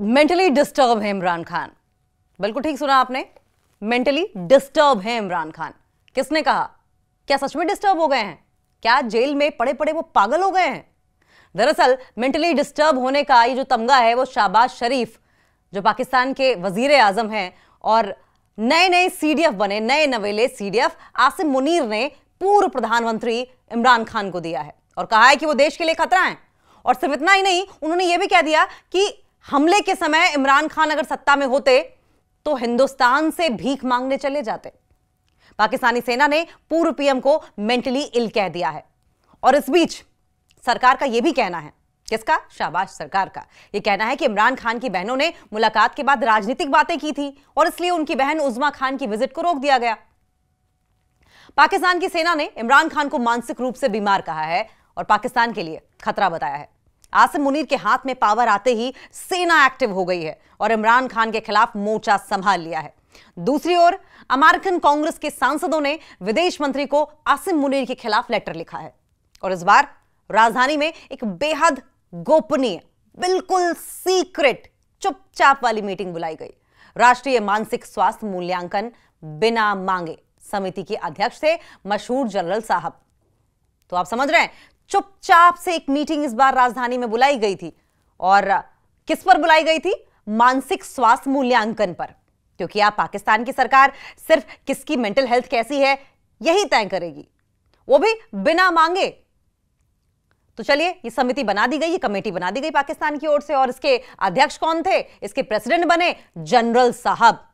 Mentally disturb है इमरान खान। बिल्कुल ठीक सुना आपने, मेंटली डिस्टर्ब है इमरान खान। किसने कहा? क्या सच में डिस्टर्ब हो गए हैं? क्या जेल में पड़े पड़े वो पागल हो गए हैं? दरअसल मेंटली डिस्टर्ब होने का ये जो तमगा है वो शहबाज शरीफ, जो पाकिस्तान के वजीर आजम हैं और नए नए सीडीएफ बने, नए नवेले सीडीएफ आसिम मुनीर ने पूर्व प्रधानमंत्री इमरान खान को दिया है और कहा है कि वो देश के लिए खतरा है। और सिर्फ इतना ही नहीं, उन्होंने ये भी कह दिया कि हमले के समय इमरान खान अगर सत्ता में होते तो हिंदुस्तान से भीख मांगने चले जाते। पाकिस्तानी सेना ने पूर्व पीएम को मेंटली इल कह दिया है। और इस बीच सरकार का यह भी कहना है, किसका? शहबाज सरकार का यह कहना है कि इमरान खान की बहनों ने मुलाकात के बाद राजनीतिक बातें की थी और इसलिए उनकी बहन उज़्मा खान की विजिट को रोक दिया गया। पाकिस्तान की सेना ने इमरान खान को मानसिक रूप से बीमार कहा है और पाकिस्तान के लिए खतरा बताया है। आसिम मुनीर के हाथ में पावर आते ही सेना एक्टिव हो गई है और इमरान खान के खिलाफ मोर्चा संभाल लिया है। दूसरी ओर अमेरिकन कांग्रेस के सांसदों ने विदेश मंत्री को आसिम मुनीर के खिलाफ लेटर लिखा है और इस बार राजधानी में एक बेहद गोपनीय, बिल्कुल सीक्रेट, चुपचाप वाली मीटिंग बुलाई गई। राष्ट्रीय मानसिक स्वास्थ्य मूल्यांकन बिना मांगे समिति के अध्यक्ष थे मशहूर जनरल साहब। तो आप समझ रहे हैं, चुपचाप से एक मीटिंग इस बार राजधानी में बुलाई गई थी। और किस पर बुलाई गई थी? मानसिक स्वास्थ्य मूल्यांकन पर, क्योंकि आप पाकिस्तान की सरकार सिर्फ किसकी मेंटल हेल्थ कैसी है यही तय करेगी, वो भी बिना मांगे। तो चलिए, ये समिति बना दी गई, ये कमेटी बना दी गई पाकिस्तान की ओर से और इसके अध्यक्ष कौन थे? इसके प्रेसिडेंट बने जनरल साहब।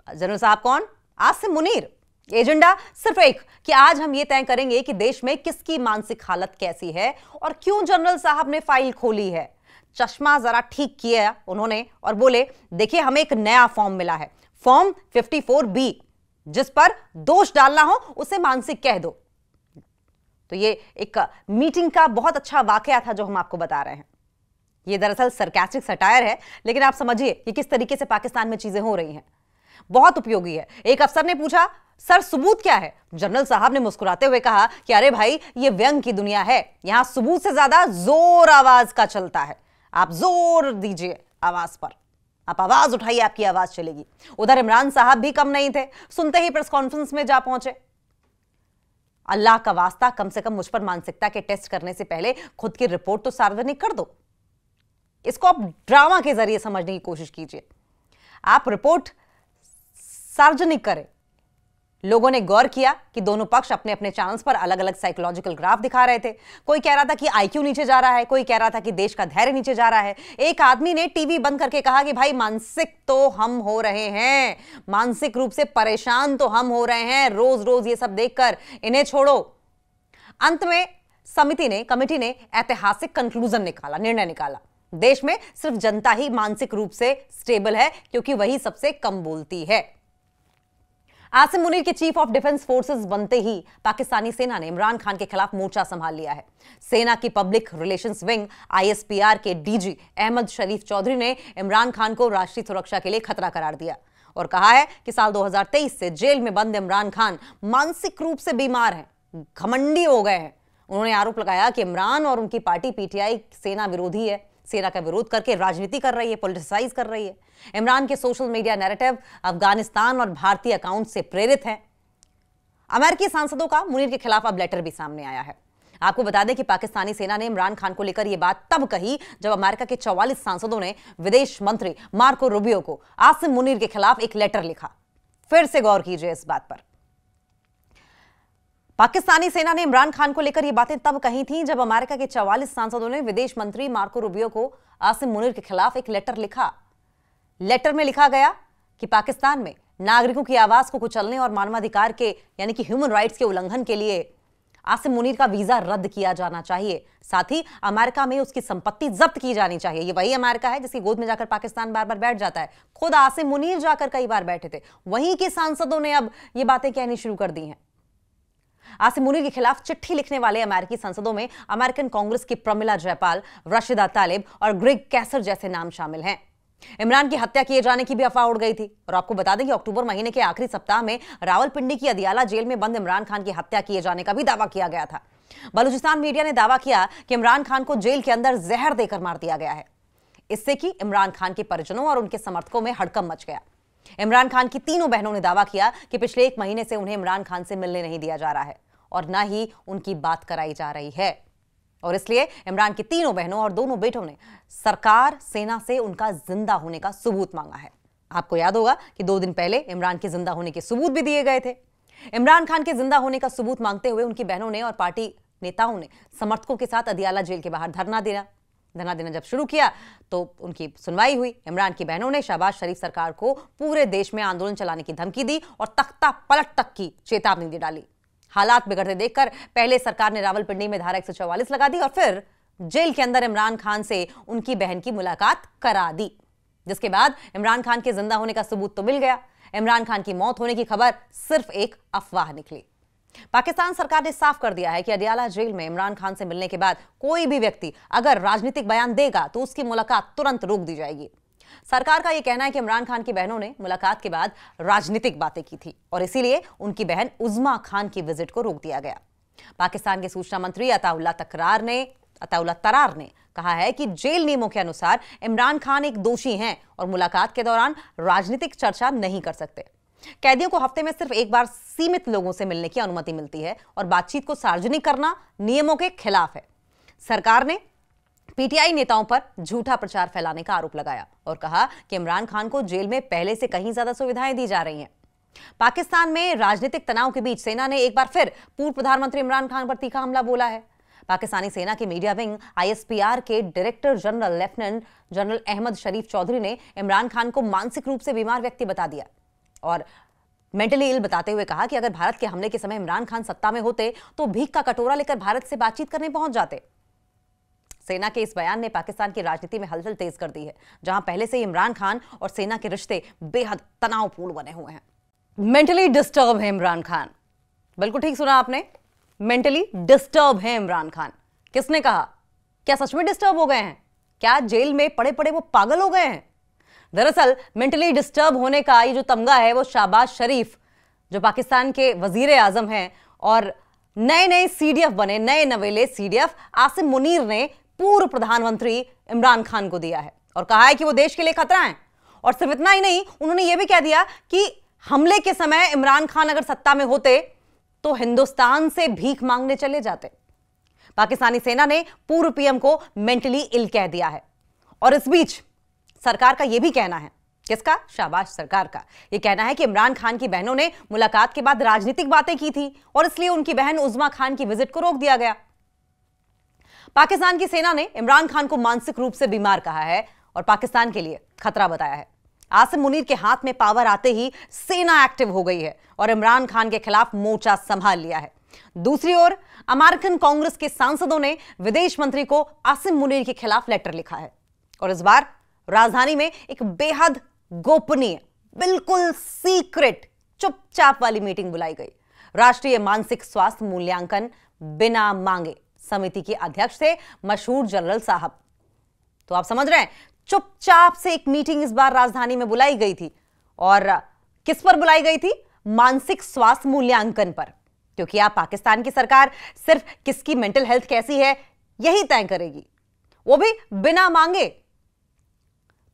जनरल साहब कौन? आसिम मुनीर। एजेंडा सिर्फ एक कि आज हम ये तय करेंगे कि देश में किसकी मानसिक हालत कैसी है और क्यों जनरल साहब ने फाइल खोली है। चश्मा जरा ठीक किया उन्होंने और बोले, देखिए हमें एक नया फॉर्म मिला है, फॉर्म 54B, जिस पर दोष डालना हो उसे मानसिक कह दो। तो ये एक मीटिंग का बहुत अच्छा वाकया था जो हम आपको बता रहे हैं। ये दरअसल सरकास्टिक सटायर है, लेकिन आप समझिए कि किस तरीके से पाकिस्तान में चीजें हो रही हैं। बहुत उपयोगी है। एक अफसर ने पूछा, सर सबूत क्या है? जनरल साहब ने मुस्कुराते हुए कहा कि अरे भाई, ये व्यंग की दुनिया है, यहां सबूत से ज्यादा जोर आवाज का चलता है। आप जोर दीजिए आवाज पर, आप आवाज उठाइए, आपकी आवाज चलेगी। उधर इमरान साहब भी कम नहीं थे, सुनते ही प्रेस कॉन्फ्रेंस में जा पहुंचे। अल्लाह का वास्ता, कम से कम मुझ पर मानसिकता के टेस्ट करने से पहले खुद की रिपोर्ट तो सार्वजनिक कर दो। इसको आप ड्रामा के जरिए समझने की कोशिश कीजिए। आप रिपोर्ट सार्वजनिक करें। लोगों ने गौर किया कि दोनों पक्ष अपने अपने चैनल्स पर अलग अलग साइकोलॉजिकल ग्राफ दिखा रहे थे। कोई कह रहा था कि आईक्यू नीचे जा रहा है, कोई कह रहा था कि देश का धैर्य नीचे जा रहा है। एक आदमी ने टीवी बंद करके कहा कि भाई, मानसिक तो हम हो रहे हैं, मानसिक रूप से परेशान तो हम हो रहे हैं रोज रोज ये सब देखकर, इन्हें छोड़ो। अंत में कमेटी ने ऐतिहासिक कंक्लूजन निकाला, निर्णय निकाला। देश में सिर्फ जनता ही मानसिक रूप से स्टेबल है, क्योंकि वही सबसे कम बोलती है। आसिम मुनीर के चीफ ऑफ डिफेंस फोर्सेस बनते ही पाकिस्तानी सेना ने इमरान खान के खिलाफ मोर्चा संभाल लिया है। सेना की पब्लिक रिलेशंस विंग ISPR के डीजी अहमद शरीफ चौधरी ने इमरान खान को राष्ट्रीय सुरक्षा के लिए खतरा करार दिया और कहा है कि साल 2023 से जेल में बंद इमरान खान मानसिक रूप से बीमार हैं, घमंडी हो गए हैं। उन्होंने आरोप लगाया कि इमरान और उनकी पार्टी PTI सेना विरोधी है, सेना का विरोध करके राजनीति कर रही है, पॉलिटिसाइज कर रही है। इमरान के सोशल मीडिया नैरेटिव अफगानिस्तान और भारतीय अकाउंट से प्रेरित है। अमेरिकी सांसदों का मुनीर के खिलाफ अब लेटर भी सामने आया है। आपको बता दें कि पाकिस्तानी सेना ने इमरान खान को लेकर यह बात तब कही जब अमेरिका के 44 सांसदों ने विदेश मंत्री मार्को रूबियो को आसिम मुनीर के खिलाफ एक लेटर लिखा। फिर से गौर कीजिए इस बात पर। पाकिस्तानी सेना ने इमरान खान को लेकर ये बातें तब कही थी जब अमेरिका के 44 सांसदों ने विदेश मंत्री मार्को रूबियो को आसिम मुनीर के खिलाफ एक लेटर लिखा। लेटर में लिखा गया कि पाकिस्तान में नागरिकों की आवाज को कुचलने और मानवाधिकार के यानी कि ह्यूमन राइट्स के उल्लंघन के लिए आसिम मुनीर का वीजा रद्द किया जाना चाहिए। साथ ही अमेरिका में उसकी संपत्ति जब्त की जानी चाहिए। ये वही अमेरिका है जिसकी गोद में जाकर पाकिस्तान बार बार बैठ जाता है। खुद आसिम मुनीर जाकर कई बार बैठे थे। वहीं के सांसदों ने अब ये बातें कहनी शुरू कर दी हैं। आसिम मुनीर के खिलाफ चिट्ठी लिखने वाले अमेरिकी सांसदों में अमेरिकन कांग्रेस की प्रमिला जयपाल, राशिदा तालिब और ग्रेग कैसर जैसे नाम शामिल हैं। इमरान की हत्या किए जाने की भी अफवाह उड़ गई थी और आपको बता दें कि अक्टूबर महीने के आखिरी सप्ताह में रावलपिंडी की अदियाला जेल में बंद इमरान खान की हत्या किए जाने का भी दावा किया गया था। बलूचिस्तान मीडिया ने दावा किया कि इमरान खान को जेल के अंदर जहर देकर मार दिया गया है। इससे कि इमरान खान के परिजनों और उनके समर्थकों में हड़कंप मच गया। इमरान खान की तीनों बहनों ने दावा किया कि पिछले 1 महीने से उन्हें इमरान खान से मिलने नहीं दिया जा रहा है और न ही उनकी बात कराई जा रही है, और इसलिए इमरान की तीनों बहनों और दोनों बेटों ने सरकार सेना से उनका जिंदा होने का सबूत मांगा है। आपको याद होगा कि 2 दिन पहले इमरान के जिंदा होने के सबूत भी दिए गए थे। इमरान खान के जिंदा होने का सबूत मांगते हुए उनकी बहनों ने और पार्टी नेताओं ने समर्थकों के साथ अदियाला जेल के बाहर धरना देना जब शुरू किया तो उनकी सुनवाई हुई। इमरान की बहनों ने शहबाज शरीफ सरकार को पूरे देश में आंदोलन चलाने की धमकी दी और तख्ता पलट तक की चेतावनी दे डाली। हालात बिगड़ते देखकर पहले सरकार ने रावलपिंडी में धारा 144 लगा दी और फिर जेल के अंदर इमरान खान से उनकी बहन की मुलाकात करा दी, जिसके बाद इमरान खान के जिंदा होने का सबूत तो मिल गया। इमरान खान की मौत होने की खबर सिर्फ एक अफवाह निकली। पाकिस्तान सरकार ने साफ कर दिया है कि अडियाला जेल में इमरान खान से मिलने के बाद कोई भी व्यक्ति अगर राजनीतिक बयान देगा तो उसकी मुलाकात तुरंत रोक दी जाएगी। सरकार का यह कहना है कि इमरान खान की बहनों ने मुलाकात के बाद राजनीतिक बातें की थी और इसीलिए उनकी बहन उज़्मा खान की विजिट को रोक दिया गया। पाकिस्तान के सूचना मंत्री अताउल्लाह तरार ने कहा है कि जेल नियमों के अनुसार इमरान खान एक दोषी हैं और मुलाकात के दौरान राजनीतिक चर्चा नहीं कर सकते। कैदियों को हफ्ते में सिर्फ एक बार सीमित लोगों से मिलने की अनुमति मिलती है और बातचीत को सार्वजनिक करना नियमों के खिलाफ है। सरकार ने पीटीआई नेताओं पर झूठा प्रचार फैलाने का आरोप लगाया और कहा कि इमरान खान को जेल में पहले से कहीं ज्यादा सुविधाएं दी जा रही हैं। पाकिस्तान में राजनीतिक तनाव के बीच सेना ने एक बार फिर पूर्व प्रधानमंत्री इमरान खान पर तीखा हमला बोला है। पाकिस्तानी सेना के मीडिया विंग आईएसपीआर के director general lieutenant general Ahmed Sharif Chaudhry ने इमरान खान को मानसिक रूप से बीमार व्यक्ति बता दिया और मेंटली इल बताते हुए कहा कि अगर भारत के हमले के समय इमरान खान सत्ता में होते तो भीख का कटोरा लेकर भारत से बातचीत करने पहुंच जाते। सेना के इस बयान ने पाकिस्तान की राजनीति में हलचल तेज कर दी है, जहां पहले से ही इमरान खान और सेना के रिश्ते बेहद तनावपूर्ण बने हुए हैं। मेंटली डिस्टर्ब है इमरान खान। बिल्कुल ठीक सुना आपने, मेंटली डिस्टर्ब है इमरान खान। किसने कहा? क्या सच में डिस्टर्ब हो गए हैं? क्या जेल में पड़े पड़े वो पागल हो गए हैं? दरअसल मेंटली डिस्टर्ब होने का ये जो तमगा है वो शहबाज शरीफ, जो पाकिस्तान के वजीर आजम हैं और नए सीडीएफ बने, नए नवेले सीडीएफ आसिम मुनीर ने पूर्व प्रधानमंत्री इमरान खान को दिया है और कहा है कि वो देश के लिए खतरा है। और सिर्फ इतना ही नहीं, उन्होंने ये भी कह दिया कि हमले के समय इमरान खान अगर सत्ता में होते तो हिंदुस्तान से भीख मांगने चले जाते। पाकिस्तानी सेना ने पूर्व पीएम को मेंटली इल कह दिया है और इस बीच सरकार का यह भी कहना है, किसका? शहबाज सरकार का यह कहना है कि इमरान खान की बहनों ने मुलाकात के बाद राजनीतिक बातें की थी और इसलिए उनकी बहन उज़्मा खान की विजिट को रोक दिया गया। पाकिस्तान की सेना ने इमरान खान को मानसिक रूप से बीमार कहा है और पाकिस्तान के लिए खतरा बताया है। आसिम मुनीर के हाथ में पावर आते ही सेना एक्टिव हो गई है और इमरान खान के खिलाफ मोर्चा संभाल लिया है। दूसरी ओर अमेरिकन कांग्रेस के सांसदों ने विदेश मंत्री को आसिम मुनीर के खिलाफ लेटर लिखा है और इस बार राजधानी में एक बेहद गोपनीय, बिल्कुल सीक्रेट, चुपचाप वाली मीटिंग बुलाई गई। राष्ट्रीय मानसिक स्वास्थ्य मूल्यांकन बिना मांगे समिति के अध्यक्ष थे मशहूर जनरल साहब। तो आप समझ रहे हैं, चुपचाप से एक मीटिंग इस बार राजधानी में बुलाई गई थी और किस पर बुलाई गई थी? मानसिक स्वास्थ्य मूल्यांकन पर, क्योंकि आप पाकिस्तान की सरकार सिर्फ किसकी मेंटल हेल्थ कैसी है यही तय करेगी, वो भी बिना मांगे।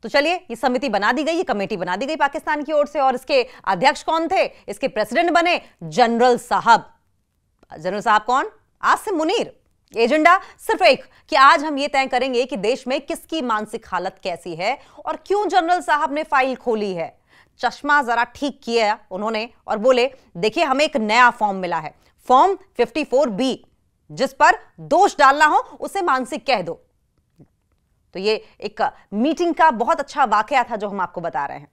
तो चलिए, ये समिति बना दी गई, ये कमेटी बना दी गई पाकिस्तान की ओर से और इसके अध्यक्ष कौन थे? इसके प्रेसिडेंट बने जनरल साहब। जनरल साहब कौन? आसिम मुनीर। एजेंडा सिर्फ एक कि आज हम ये तय करेंगे कि देश में किसकी मानसिक हालत कैसी है और क्यों जनरल साहब ने फाइल खोली है। चश्मा जरा ठीक किया उन्होंने और बोले, देखिए हमें एक नया फॉर्म मिला है, फॉर्म 54B, जिस पर दोष डालना हो उसे मानसिक कह दो। तो ये एक मीटिंग का बहुत अच्छा वाकया था जो हम आपको बता रहे हैं।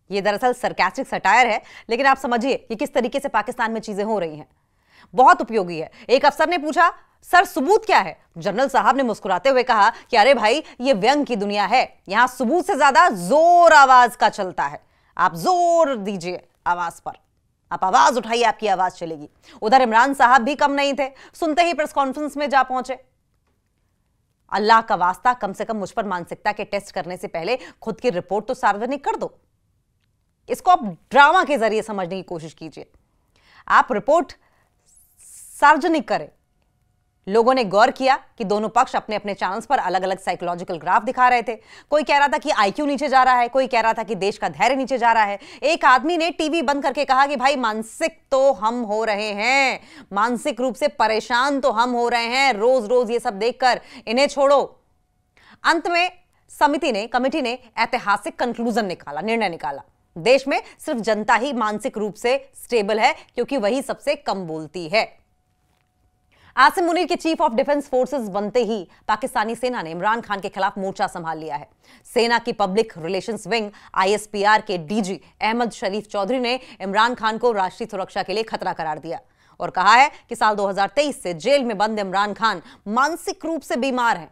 ये दरअसल सरकास्टिक सटायर है, लेकिन आप समझिए कि किस तरीके से पाकिस्तान में चीजें हो रही हैं। बहुत उपयोगी है। एक अफसर ने पूछा, सर सबूत क्या है? जनरल साहब ने मुस्कुराते हुए कहा कि अरे भाई, ये व्यंग की दुनिया है, यहां सबूत से ज्यादा जोर आवाज का चलता है। आप जोर दीजिए आवाज पर, आप आवाज उठाइए, आपकी आवाज चलेगी। उधर इमरान साहब भी कम नहीं थे, सुनते ही प्रेस कॉन्फ्रेंस में जा पहुंचे। अल्लाह का वास्ता, कम से कम मुझ पर मानसिकता के टेस्ट करने से पहले खुद की रिपोर्ट तो सार्वजनिक कर दो। इसको आप ड्रामा के जरिए समझने की कोशिश कीजिए। आप रिपोर्ट सार्वजनिक करें, लोगों ने गौर किया कि दोनों पक्ष अपने अपने चैनल्स पर अलग अलग साइकोलॉजिकल ग्राफ दिखा रहे थे। कोई कह रहा था कि आईक्यू नीचे जा रहा है, कोई कह रहा था कि देश का धैर्य नीचे जा रहा है। एक आदमी ने टीवी बंद करके कहा कि भाई मानसिक तो हम हो रहे हैं, मानसिक रूप से परेशान तो हम हो रहे हैं, रोज रोज ये सब देखकर, इन्हें छोड़ो। अंत में कमेटी ने ऐतिहासिक कंक्लूजन निकाला, निर्णय निकाला। देश में सिर्फ जनता ही मानसिक रूप से स्टेबल है, क्योंकि वही सबसे कम बोलती है। आसिम मुनीर के चीफ ऑफ डिफेंस फोर्सेस बनते ही पाकिस्तानी सेना ने इमरान खान के खिलाफ मोर्चा संभाल लिया है। सेना की पब्लिक रिलेशंस विंग ISPR के DG अहमद शरीफ चौधरी ने इमरान खान को राष्ट्रीय सुरक्षा के लिए खतरा करार दिया और कहा है कि साल 2023 से जेल में बंद इमरान खान मानसिक रूप से बीमार हैं,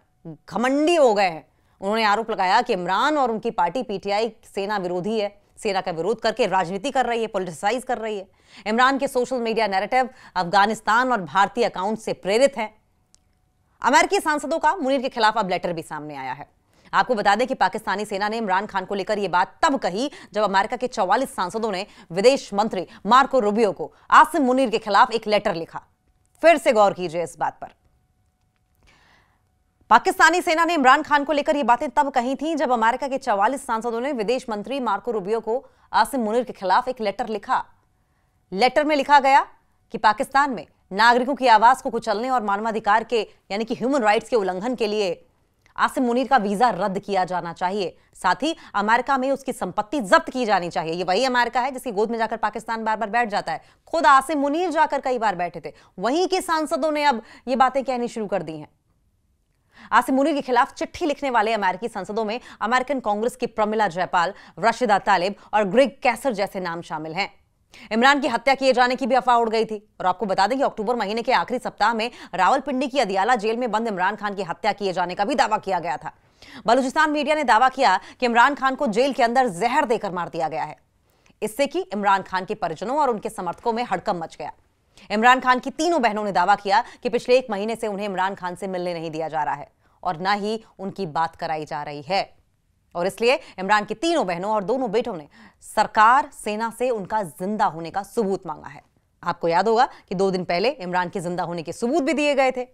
घमंडी हो गए हैं। उन्होंने आरोप लगाया कि इमरान और उनकी पार्टी PTI सेना विरोधी है, सेना का विरोध करके राजनीति कर रही है, पॉलिटिसाइज कर रही है। इमरान के सोशल मीडिया नैरेटिव अफगानिस्तान और भारतीय अकाउंट से प्रेरित है। अमेरिकी सांसदों का मुनीर के खिलाफ अब लेटर भी सामने आया है। आपको बता दें कि पाकिस्तानी सेना ने इमरान खान को लेकर यह बात तब कही जब अमेरिका के 44 सांसदों ने विदेश मंत्री मार्को रूबियो को आसिम मुनीर के खिलाफ एक लेटर लिखा। फिर से गौर कीजिए इस बात पर। पाकिस्तानी सेना ने इमरान खान को लेकर ये बातें तब कही थी जब अमेरिका के 44 सांसदों ने विदेश मंत्री मार्को रूबियो को आसिम मुनीर के खिलाफ एक लेटर लिखा। लेटर में लिखा गया कि पाकिस्तान में नागरिकों की आवाज को कुचलने और मानवाधिकार के यानी कि ह्यूमन राइट्स के उल्लंघन के लिए आसिम मुनीर का वीजा रद्द किया जाना चाहिए। साथ ही अमेरिका में उसकी संपत्ति जब्त की जानी चाहिए। ये वही अमेरिका है जिसकी गोद में जाकर पाकिस्तान बार बार बैठ जाता है। खुद आसिम मुनीर जाकर कई बार बैठे थे। वहीं के सांसदों ने अब ये बातें कहनी शुरू कर दी हैं। आसिम मुनीर के खिलाफ चिट्ठी लिखने वाले अमेरिकी सांसदों में अमेरिकन कांग्रेस की प्रमिला जयपाल, राशिदा तालिब और ग्रेग कैसर जैसे नाम शामिल हैं। इमरान की हत्या किए जाने की भी अफवाह उड़ गई थी और आपको बता दें कि अक्टूबर महीने के आखिरी सप्ताह में रावलपिंडी की अदियाला जेल में बंद इमरान खान की हत्या किए जाने का भी दावा किया गया था। बलूचिस्तान मीडिया ने दावा किया कि इमरान खान को जेल के अंदर जहर देकर मार दिया गया है। इससे कि इमरान खान के परिजनों और उनके समर्थकों में हड़कंप मच गया। इमरान खान की तीनों बहनों ने दावा किया कि पिछले 1 महीने से उन्हें इमरान खान से मिलने नहीं दिया जा रहा है और न ही उनकी बात कराई जा रही है। और इसलिए इमरान की तीनों बहनों और दोनों बेटों ने सरकार सेना से उनका जिंदा होने का सबूत मांगा है। आपको याद होगा कि 2 दिन पहले इमरान के जिंदा होने के सबूत भी दिए गए थे।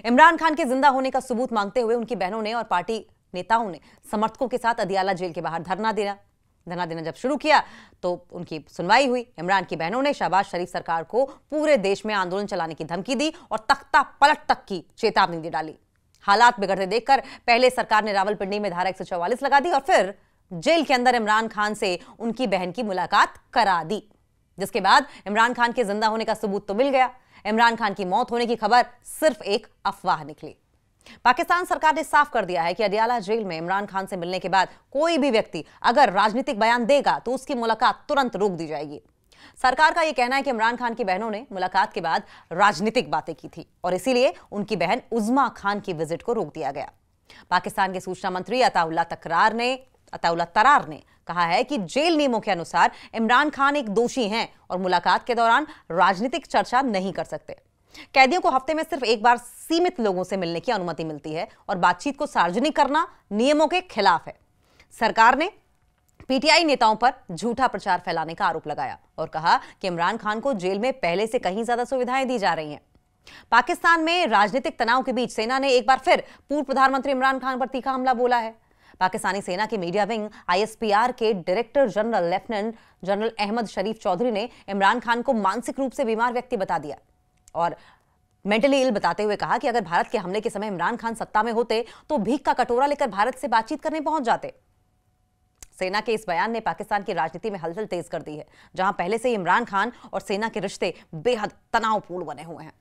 इमरान खान के जिंदा होने का सबूत मांगते हुए उनकी बहनों ने और पार्टी नेताओं ने समर्थकों के साथ अदियाला जेल के बाहर धरना देना जब शुरू किया तो उनकी सुनवाई हुई। इमरान की बहनों ने शहबाज शरीफ सरकार को पूरे देश में आंदोलन चलाने की धमकी दी और तख्ता पलट तक की चेतावनी दे डाली। हालात बिगड़ते देखकर पहले सरकार ने रावलपिंडी में धारा 144 लगा दी और फिर जेल के अंदर इमरान खान से उनकी बहन की मुलाकात करा दी, जिसके बाद इमरान खान के जिंदा होने का सबूत तो मिल गया। इमरान खान की मौत होने की खबर सिर्फ एक अफवाह निकली। पाकिस्तान सरकार ने साफ कर दिया है कि अदियाला जेल में इमरान खान से मिलने के बाद कोई भी व्यक्ति अगर राजनीतिक बयान देगा तो उसकी मुलाकात तुरंत रोक दी जाएगी। सरकार का यह कहना है कि इमरान खान की बहनों ने मुलाकात के बाद राजनीतिक बातें की थी और इसीलिए उनकी बहन उज़्मा खान की विजिट को रोक दिया गया। पाकिस्तान के सूचना मंत्री अताउल्लाह तरार ने कहा है कि जेल नियमों के अनुसार इमरान खान एक दोषी हैं और मुलाकात के दौरान राजनीतिक चर्चा नहीं कर सकते। कैदियों को हफ्ते में सिर्फ एक बार सीमित लोगों से मिलने की अनुमति मिलती है और बातचीत को सार्वजनिक करना नियमों के खिलाफ है। सरकार ने PTI नेताओं पर झूठा प्रचार फैलाने का आरोप लगाया और कहा कि इमरान खान को जेल में पहले से कहीं ज्यादा सुविधाएं दी जा रही हैं। पाकिस्तान में राजनीतिक तनाव के बीच सेना ने एक बार फिर पूर्व प्रधानमंत्री इमरान खान पर तीखा हमला बोला है। पाकिस्तानी सेना के मीडिया विंग ISPR के director general lieutenant general Ahmed Sharif Chaudhry ने इमरान खान को मानसिक रूप से बीमार व्यक्ति बता दिया और मेंटली इल बताते हुए कहा कि अगर भारत के हमले के समय इमरान खान सत्ता में होते तो भीख का कटोरा लेकर भारत से बातचीत करने पहुंच जाते। सेना के इस बयान ने पाकिस्तान की राजनीति में हलचल तेज कर दी है, जहां पहले से ही इमरान खान और सेना के रिश्ते बेहद तनावपूर्ण बने हुए हैं।